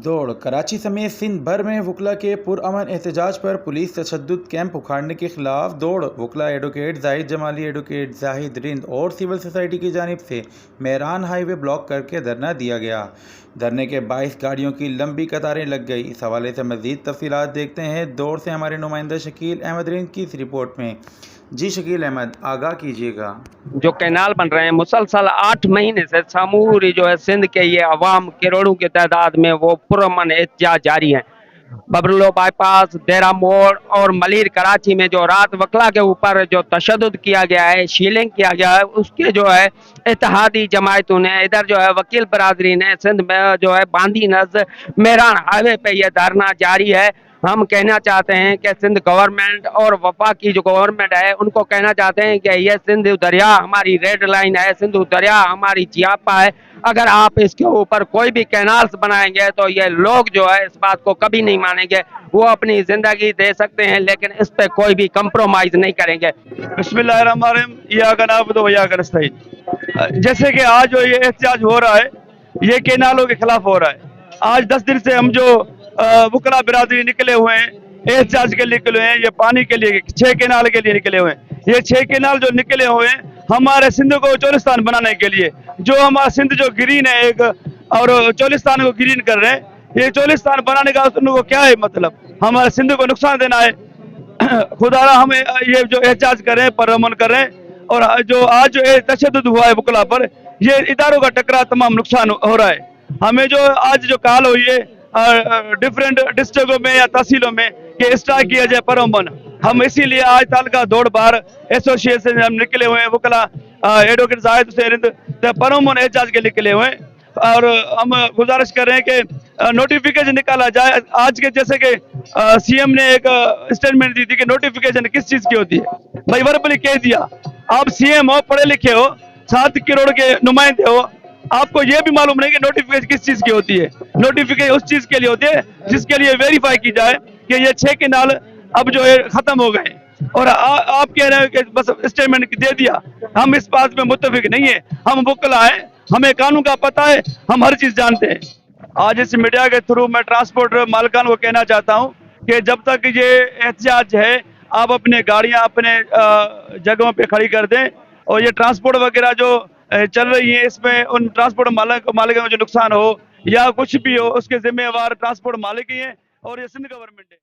दौड़ कराची समेत सिंध भर में वकला के पुरअमन एहतजाज पर पुलिस तशद्दुद कैंप उखाड़ने के खिलाफ दौड़। वकला एडवोकेट जाहिद जमाली, एडवोकेट जाहिद रिंद और सिविल सोसाइटी की जानिब से मेहरान हाईवे ब्लॉक करके धरना दिया गया। धरने के 22 गाड़ियों की लंबी कतारें लग गई। इस हवाले से मज़ीद तफसीलात देखते हैं दौड़ से हमारे नुमाइंदा शकील अहमद रिंद की इस रिपोर्ट में। जी शकील अहमद, आगाह कीजिएगा। जो कैनाल बन रहे हैं मुसलसल 8 महीने से समूरी जो है सिंध के ये अवाम करोड़ों की तादाद में वो पुरअमन एहतजाज जारी है। बबरलो बाईपास, देरा मोड़ और मलिर कराची में जो रात वकला के ऊपर जो तशद्दुद किया गया है, शीलिंग किया गया है, उसके जो है इत्तेहादी जमायतों ने, इधर जो है वकील बरादरी ने सिंध में जो है बांदी नज़ मेहरान हाईवे पे ये धरना जारी है। हम कहना चाहते हैं कि सिंध गवर्नमेंट और वफा की जो गवर्नमेंट है उनको कहना चाहते हैं कि ये सिंध दरिया हमारी रेड लाइन है, सिंध दरिया हमारी जियापा है। अगर आप इसके ऊपर कोई भी कैनाल्स बनाएंगे तो ये लोग जो है इस बात को कभी नहीं मानेंगे। वो अपनी जिंदगी दे सकते हैं लेकिन इस पे कोई भी कंप्रोमाइज नहीं करेंगे। बिस्मिल्लाहिर्रहमानिर्रहीम, इय्याका नअबुदु व इय्याका नस्तईन। जैसे कि आज जो ये एहतजाज हो रहा है ये कैनालों के खिलाफ हो रहा है। आज 10 दिन से हम जो वकला बिरादरी निकले हुए हैं, एहतजाज के लिए निकले हुए हैं, ये पानी के लिए 6 कैनाल के लिए निकले हुए हैं। ये 6 कैनाल जो निकले हुए हैं हमारे सिंध को चोलिस्तान बनाने के लिए, जो हमारा सिंध जो ग्रीन है एक और चोलिस्तान को ग्रीन कर रहे हैं। ये चोलिस्तान बनाने का उनको क्या है मतलब, हमारे सिंध को नुकसान देना है। खुदारा हमें ये जो एहतजाज कर रहे हैं, पुरअमन कर रहे हैं और जो आज जो तशद्दुद हुआ है वकला पर, ये इदारों का टकरा तमाम नुकसान हो रहा है। हमें जो आज जो कॉल हुई है डिफरेंट डिस्ट्रिक्टों में या तहसीलों में कि स्टार्ट किया जाए पुरअमन, हम इसीलिए आज तालका दौड़ बार एसोसिएशन हम निकले हुए हैं। वकला एडवोकेट जाहिद रिंद पुरअमन एहतजाज के निकले हुए हैं और हम गुजारिश कर रहे हैं कि नोटिफिकेशन निकाला जाए। आज के जैसे कि सीएम ने एक स्टेटमेंट दी थी कि नोटिफिकेशन किस चीज की होती है। भाई वर्बली कह दिया, आप सीएम हो, पढ़े लिखे हो, 7 करोड़ के नुमाइंदे हो, आपको यह भी मालूम नहीं कि नोटिफिकेशन किस चीज की होती है। नोटिफिकेशन उस चीज के लिए होती है जिसके लिए वेरीफाई की जाए कि ये 6 कैनाल अब जो है खत्म हो गए और आप कह रहे हैं कि बस स्टेटमेंट दे दिया। हम इस बात में मुत्तफिक नहीं है। हम वकला है, हमें कानून का पता है, हम हर चीज जानते हैं। आज इस मीडिया के थ्रू मैं ट्रांसपोर्ट मालिकान को कहना चाहता हूं कि जब तक ये एहतजाज है आप अपने गाड़ियां अपने जगहों पे खड़ी कर दें और ये ट्रांसपोर्ट वगैरह जो चल रही है इसमें उन ट्रांसपोर्ट मालिकों को जो नुकसान हो या कुछ भी हो उसके जिम्मेवार ट्रांसपोर्ट मालिक ही हैं और ये सिंध गवर्नमेंट है।